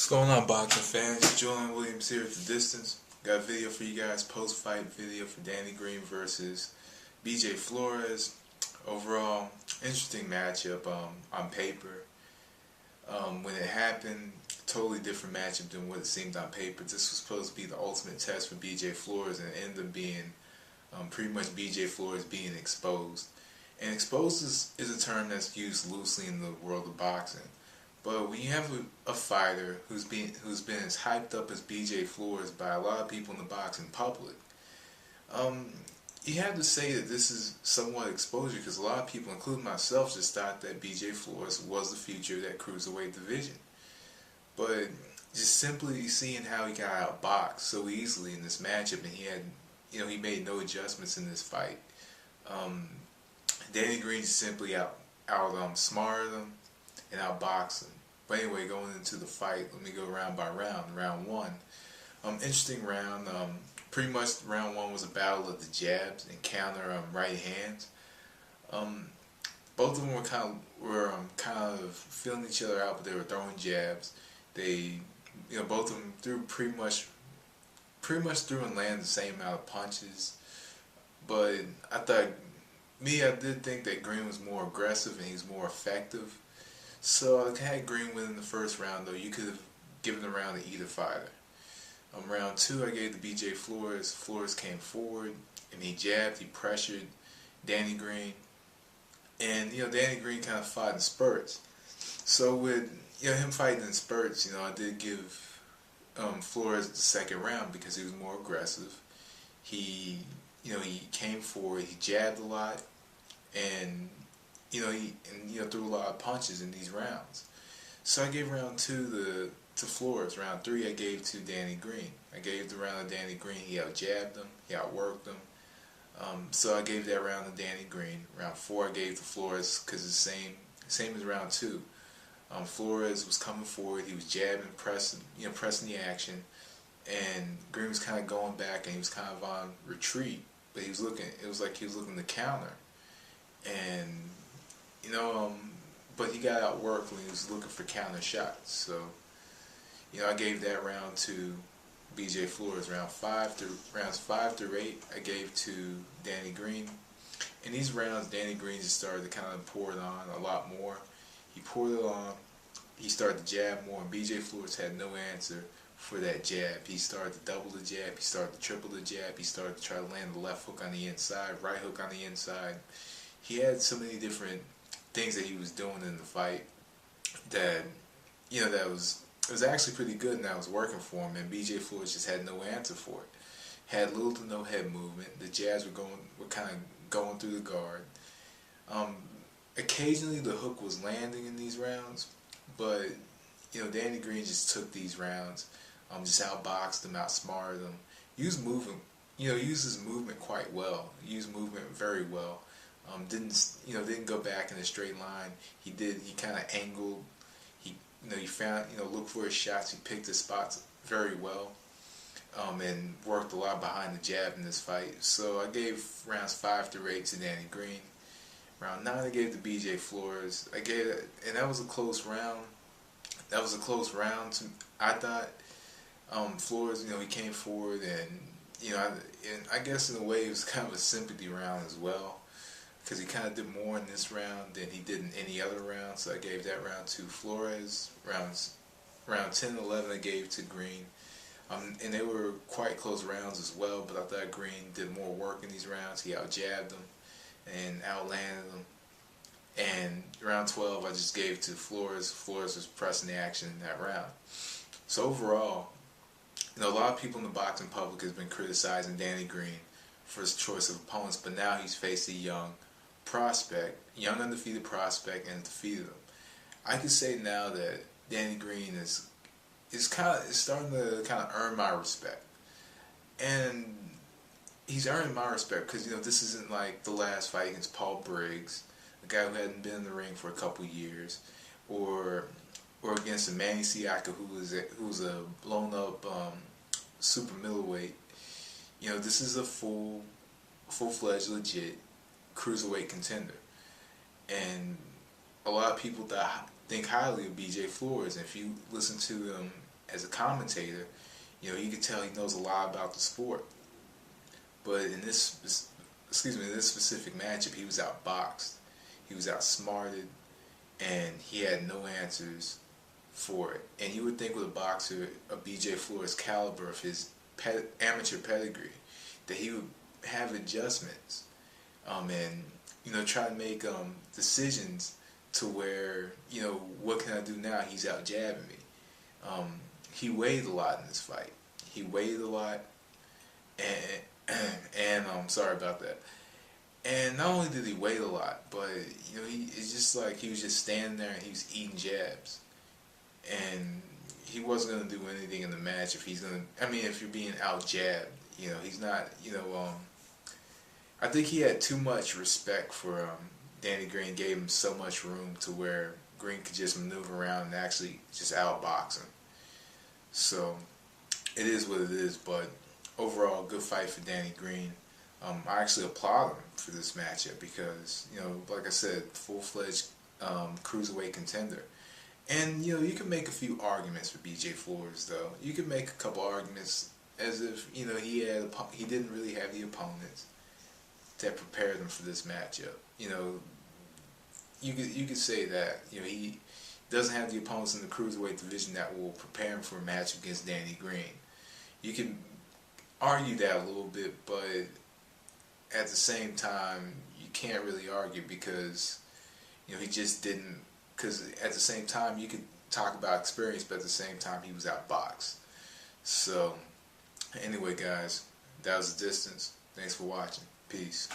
What's going on, boxing fans? Julian Williams here at the distance. Got a video for you guys, post-fight video for Danny Green versus BJ Flores. Overall, interesting matchup on paper. When it happened, totally different matchup than what it seemed on paper. This was supposed to be the ultimate test for BJ Flores, and it ended up being pretty much BJ Flores being exposed. And exposed is a term that's used loosely in the world of boxing. But when you have a fighter who's been as hyped up as BJ Flores by a lot of people in the boxing public, you have to say that this is somewhat exposure, because a lot of people, including myself, just thought that BJ Flores was the future of that cruiserweight division. But just simply seeing how he got outboxed so easily in this matchup, and he made no adjustments in this fight. Danny Green just simply outsmarted him and outboxed him. But anyway, going into the fight, let me go round by round. Round one, interesting round. Pretty much round one was a battle of the jabs and counter right hands. Both of them were kind of feeling each other out, but they were throwing jabs. They, both of them threw pretty much threw and landed the same amount of punches. But I did think that Green was more aggressive and he was more effective. So I had Green win in the first round, though. You could have given the round to either fighter. Round two, I gave to BJ Flores. Flores came forward and he jabbed, he pressured Danny Green. And, Danny Green kind of fought in spurts. So with, him fighting in spurts, I did give Flores the second round because he was more aggressive. He came forward, he jabbed a lot, and he threw a lot of punches in these rounds. So I gave round two to Flores. Round three I gave to Danny Green. I gave the round to Danny Green. He out-jabbed him. He outworked him. So I gave that round to Danny Green. Round four I gave to Flores because it's the same as round two. Flores was coming forward. He was jabbing, pressing the action, and Green was kind of going back and he was kind of on retreat. But it was like he was looking to counter, and but he got outworked when he was looking for counter shots. So, I gave that round to BJ Flores. Rounds 5 through 8, I gave to Danny Green. In these rounds, Danny Green just started to kind of pour it on a lot more. He poured it on. He started to jab more, and BJ Flores had no answer for that jab. He started to double the jab. He started to triple the jab. He started to try to land the left hook on the inside, right hook on the inside. He had so many different things that he was doing in the fight that it was actually pretty good, and that was working for him. And BJ Flores just had no answer for it. Had little to no head movement. The jabs were kind of going through the guard. Occasionally the hook was landing in these rounds, but Danny Green just took these rounds, just outboxed him, outsmarted him. Used his movement quite well. Used movement very well. Didn't go back in a straight line. He kind of angled. He found, looked for his shots. He picked his spots very well, and worked a lot behind the jab in this fight. So I gave rounds 5 through 8 to Danny Green. Round 9 I gave to BJ Flores. And that was a close round. I thought Flores, he came forward, and I guess in a way it was kind of a sympathy round as well, because he kind of did more in this round than he did in any other round. So I gave that round to Flores. Round 10 and 11 I gave to Green. And they were quite close rounds as well, but I thought Green did more work in these rounds. He out-jabbed them and outlanded them. And round 12 I just gave to Flores. Flores was pressing the action in that round. So overall, a lot of people in the boxing public has been criticizing Danny Green for his choice of opponents, but now he's faced a young undefeated prospect, and defeated him. I can say now that Danny Green is starting to kind of earn my respect, and he's earning my respect because this isn't like the last fight against Paul Briggs, a guy who hadn't been in the ring for a couple years, or against Manny Siaka, who was a blown up super middleweight. This is a full-fledged, legit cruiserweight contender, and a lot of people think highly of BJ Flores. And if you listen to as a commentator, you could tell he knows a lot about the sport. But in this, in this specific matchup, he was outboxed, he was outsmarted, and he had no answers for it. And you would think with a boxer of B.J. Flores' caliber, of his amateur pedigree, that he would have adjustments, and try to make decisions to where what can I do now? He's out jabbing me. He weighed a lot in this fight. He weighed a lot, and sorry about that. And not only did he weigh a lot, but it's just like he was just standing there and he was eating jabs, and he wasn't gonna do anything in the match if he's gonna. I mean, if you're being out jabbed, he's not. I think he had too much respect for Danny Green. Gave him so much room to where Green could just maneuver around and actually just outbox him. So it is what it is. But overall, good fight for Danny Green. I actually applaud him for this matchup because, like I said, full-fledged cruiserweight contender. And, you can make a few arguments for B.J. Flores, though. You can make a couple arguments as if, he didn't really have the opponents that prepared him for this matchup. You could say that, he doesn't have the opponents in the cruiserweight division that will prepare him for a match against Danny Green. You can argue that a little bit, but at the same time, you can't really argue because, he just didn't, because at the same time, you could talk about experience, but at the same time, he was outboxed. So, anyway, guys, that was The Distance. Thanks for watching. Peace.